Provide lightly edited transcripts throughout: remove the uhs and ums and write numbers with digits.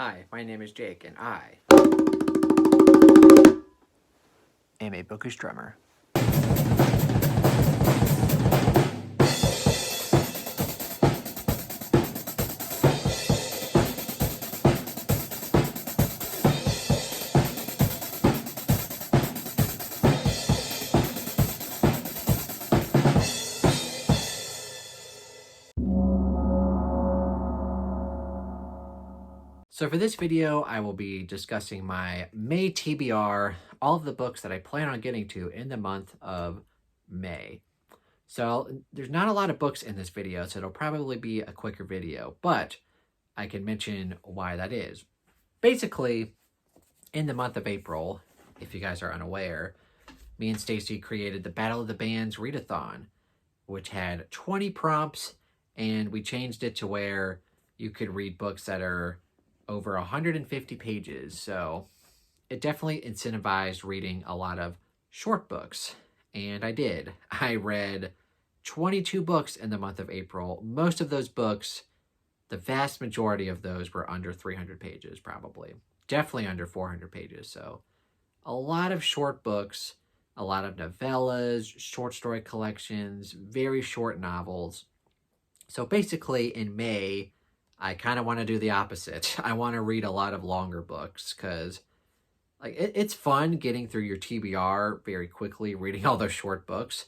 Hi, my name is Jake, and I am a bookish drummer. So for this video, I will be discussing my May TBR, all of the books that I plan on getting to in the month of May. So there's not a lot of books in this video, so it'll probably be a quicker video, but I can mention why that is. Basically, in the month of April, if you guys are unaware, me and Stacy created the Battle of the Bands readathon, which had 20 prompts, and we changed it to where you could read books that are over 150 pages. So it definitely incentivized reading a lot of short books. And I did. I read 22 books in the month of April. Most of those books, the vast majority of those were under 300 pages, probably. Definitely under 400 pages. So a lot of short books, a lot of novellas, short story collections, very short novels. So basically in May, I kind of want to do the opposite. I want to read a lot of longer books because it's fun getting through your TBR very quickly, reading all those short books.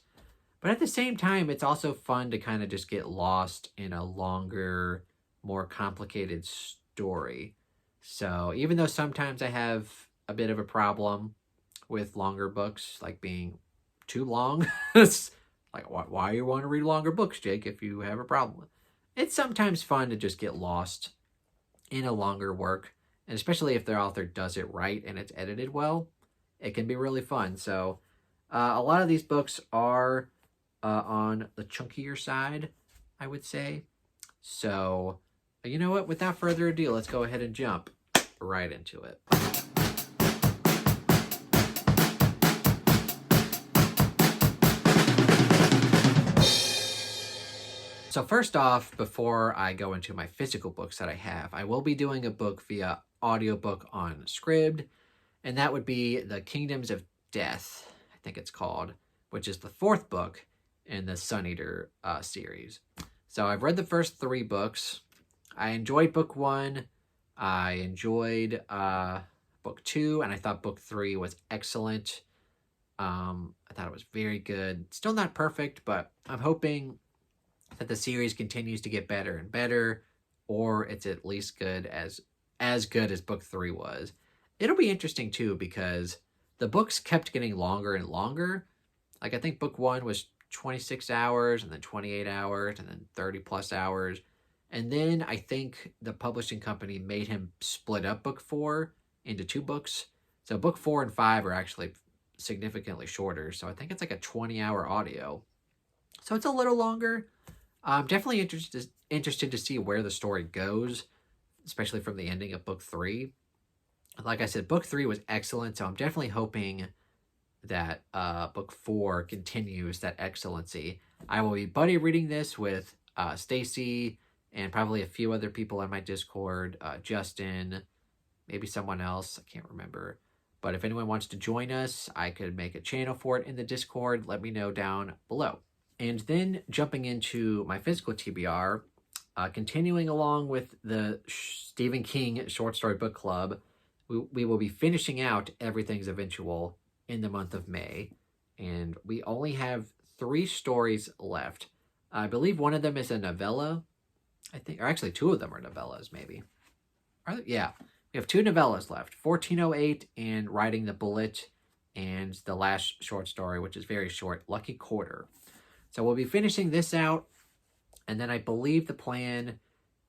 But at the same time, it's also fun to kind of just get lost in a longer, more complicated story. So even though sometimes I have a bit of a problem with longer books, like being too long, like why you want to read longer books, Jake, if you have a problem? It's sometimes fun to just get lost in a longer work, and especially if the author does it right and it's edited well, it can be really fun. So a lot of these books are on the chunkier side, I would say. So you know what? Without further ado, let's go ahead and jump right into it. So first off, before I go into my physical books that I have, I will be doing a book via audiobook on Scribd, and that would be The Kingdoms of Death, I think it's called, which is the fourth book in the Sun Eater series. So I've read the first 3 books. I enjoyed book 1. I enjoyed book 2, and I thought book 3 was excellent. I thought it was very good. Still not perfect, but I'm hoping that the series continues to get better and better, or it's at least good as good as book 3 was. It'll be interesting too because the books kept getting longer and longer. Like I think book 1 was 26 hours and then 28 hours and then 30 plus hours. And then I think the publishing company made him split up book 4 into 2 books. So book 4 and 5 are actually significantly shorter. So I think it's like a 20-hour audio. So it's a little longer. I'm definitely interested to see where the story goes, especially from the ending of book 3. Like I said, book 3 was excellent, so I'm definitely hoping that book 4 continues that excellency. I will be buddy reading this with Stacy and probably a few other people on my Discord, Justin, maybe someone else, I can't remember. But if anyone wants to join us, I could make a channel for it in the Discord. Let me know down below. And then jumping into my physical TBR, continuing along with the Stephen King short story book club, we will be finishing out Everything's Eventual in the month of May. And we only have 3 stories left. I believe one of them is a novella, I think, or actually 2 of them are novellas, maybe. Yeah, we have 2 novellas left, 1408 and Riding the Bullet, and the last short story, which is very short, Lucky Quarter. So we'll be finishing this out, and then I believe the plan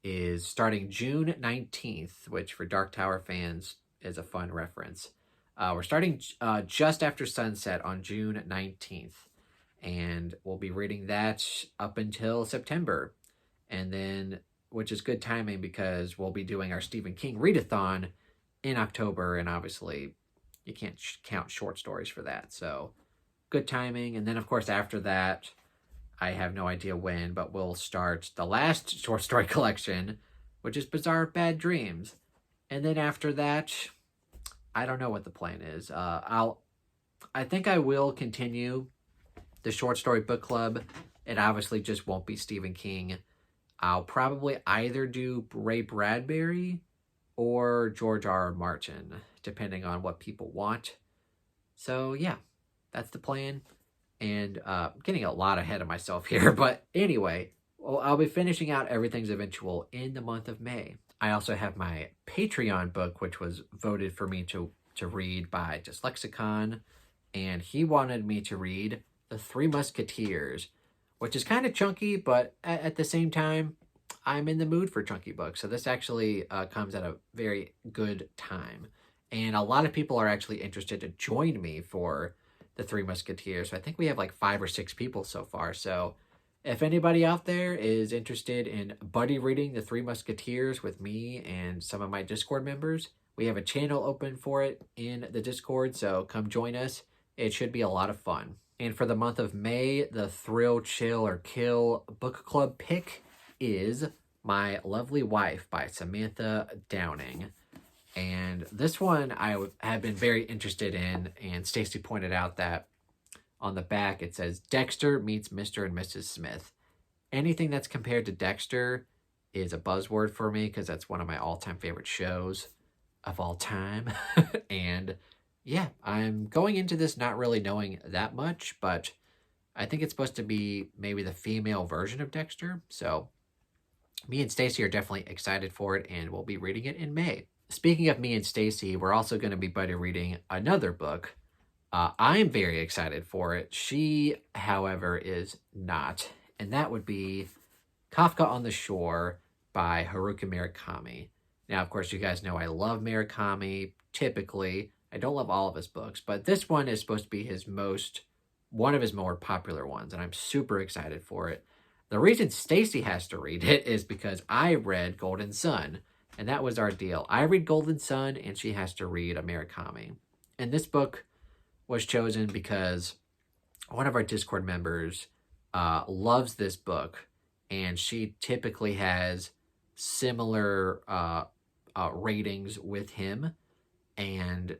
is starting June 19th, which for Dark Tower fans is a fun reference. We're starting just after sunset on June 19th, and we'll be reading that up until September. And then, which is good timing because we'll be doing our Stephen King readathon in October, and obviously you can't count short stories for that. So good timing. And then, of course, after that, I have no idea when, but we'll start the last short story collection, which is Bizarre Bad Dreams. And then after that, I don't know what the plan is. I think I will continue the short story book club. It obviously just won't be Stephen King. I'll probably either do Ray Bradbury or George R. R. Martin, depending on what people want. So yeah, that's the plan. And getting a lot ahead of myself here, but anyway, well, I'll be finishing out Everything's Eventual in the month of May. I also have my Patreon book, which was voted for me to read by Dyslexicon, and he wanted me to read The Three Musketeers, which is kind of chunky, but at the same time, I'm in the mood for chunky books. So this actually comes at a very good time. And a lot of people are actually interested to join me for The Three Musketeers. So I think we have like 5 or 6 people so far. So if anybody out there is interested in buddy reading The Three Musketeers with me and some of my Discord members, we have a channel open for it in the Discord. So come join us. It should be a lot of fun. And for the month of May, the Thrill, Chill, or Kill book club pick is My Lovely Wife by Samantha Downing. And this one I have been very interested in, and Stacy pointed out that on the back it says Dexter meets Mr. and Mrs. Smith. Anything that's compared to Dexter is a buzzword for me because that's one of my all-time favorite shows of all time. And yeah, I'm going into this not really knowing that much, but I think it's supposed to be maybe the female version of Dexter. So me and Stacy are definitely excited for it, and we'll be reading it in May. Speaking of me and Stacy, we're also going to be buddy reading another book. I'm very excited for it. She, however, is not, and that would be Kafka on the Shore by Haruki Murakami. Now, of course, you guys know I love Murakami. Typically, I don't love all of his books, but this one is supposed to be one of his more popular ones, and I'm super excited for it. The reason Stacy has to read it is because I read Golden Sun, and that was our deal. I read Golden Sun, and she has to read a Murakami. And this book was chosen because one of our Discord members loves this book, and she typically has similar ratings with him. And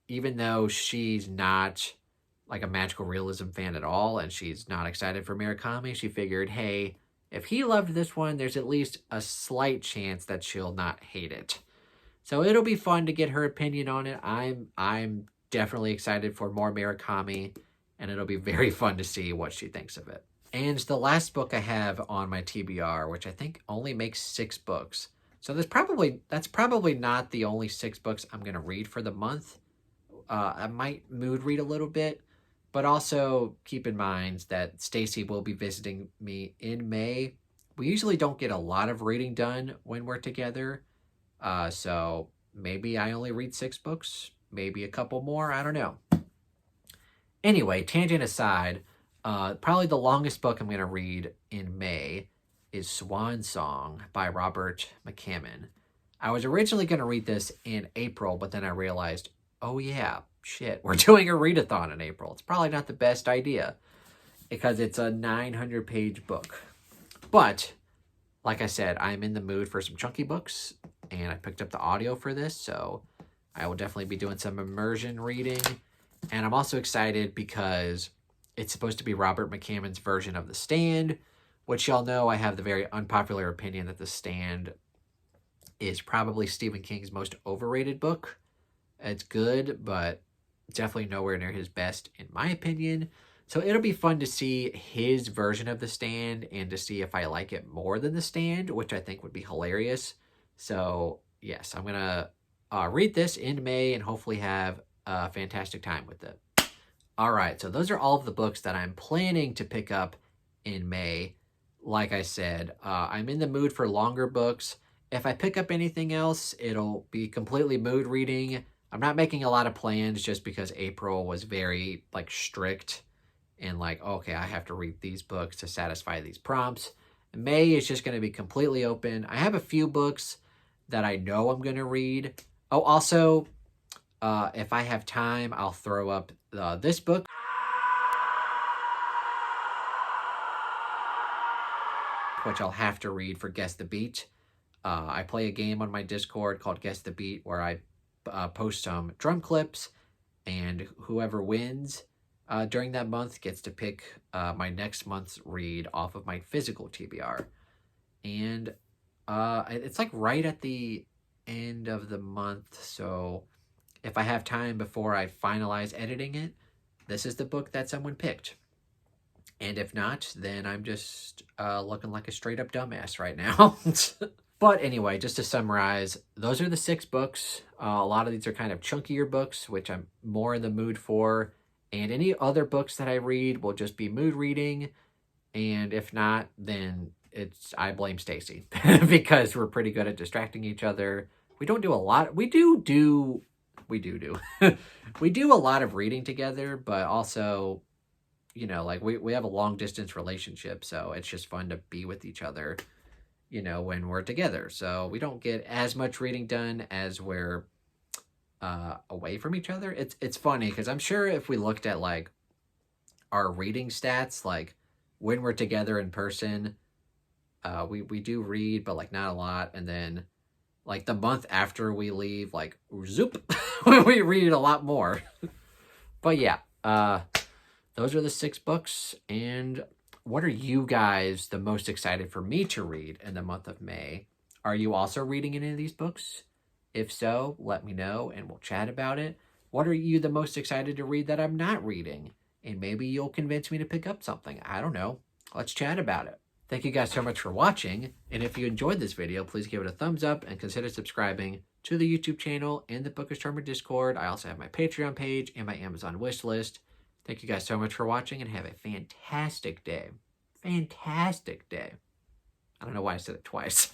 even though she's not like a magical realism fan at all, and she's not excited for Murakami, she figured, hey, if he loved this one, there's at least a slight chance that she'll not hate it. So it'll be fun to get her opinion on it. I'm definitely excited for more Murakami, and it'll be very fun to see what she thinks of it. And the last book I have on my TBR, which I think only makes 6 books. So that's probably not the only 6 books I'm going to read for the month. I might mood read a little bit, but also keep in mind that Stacy will be visiting me in May. We usually don't get a lot of reading done when we're together. So maybe I only read 6 books, maybe a couple more, I don't know. Anyway, tangent aside, probably the longest book I'm going to read in May is Swan Song by Robert McCammon. I was originally going to read this in April, but then I realized, oh yeah, shit, we're doing a readathon in April. It's probably not the best idea because it's a 900-page book. But like I said, I'm in the mood for some chunky books, and I picked up the audio for this, so I will definitely be doing some immersion reading. And I'm also excited because it's supposed to be Robert McCammon's version of The Stand, which y'all know I have the very unpopular opinion that The Stand is probably Stephen King's most overrated book. It's good, but definitely nowhere near his best, in my opinion. So it'll be fun to see his version of The Stand and to see if I like it more than The Stand, which I think would be hilarious. So yes, I'm going to read this in May and hopefully have a fantastic time with it. All right, so those are all of the books that I'm planning to pick up in May. Like I said, I'm in the mood for longer books. If I pick up anything else, it'll be completely mood reading. I'm not making a lot of plans just because April was very strict and okay, I have to read these books to satisfy these prompts. May is just going to be completely open. I have a few books that I know I'm going to read. Oh, also, if I have time, I'll throw up this book, which I'll have to read for Guess the Beat. I play a game on my Discord called Guess the Beat where I post some drum clips, and whoever wins during that month gets to pick my next month's read off of my physical TBR. And it's like right at the end of the month, so if I have time before I finalize editing it, this is the book that someone picked. And if not, then I'm just looking like a straight up dumbass right now. But anyway, just to summarize, those are the 6 books. A lot of these are kind of chunkier books, which I'm more in the mood for. And any other books that I read will just be mood reading. And if not, then I blame Stacy because we're pretty good at distracting each other. We don't do a lot. We do we do a lot of reading together, but also, like we have a long distance relationship, so it's just fun to be with each other, when we're together. So we don't get as much reading done as we're away from each other. It's funny because I'm sure if we looked at like our reading stats, like when we're together in person, we do read, but like not a lot. And then like the month after we leave, like zoop, we read a lot more. But yeah, those are the 6 books. And what are you guys the most excited for me to read in the month of May? Are you also reading any of these books? If so, let me know and we'll chat about it. What are you the most excited to read that I'm not reading? And maybe you'll convince me to pick up something. I don't know. Let's chat about it. Thank you guys so much for watching. And if you enjoyed this video, please give it a thumbs up and consider subscribing to the YouTube channel and the Bookish Charmer Discord. I also have my Patreon page and my Amazon wish list. Thank you guys so much for watching and have a fantastic day. Fantastic day. I don't know why I said it twice.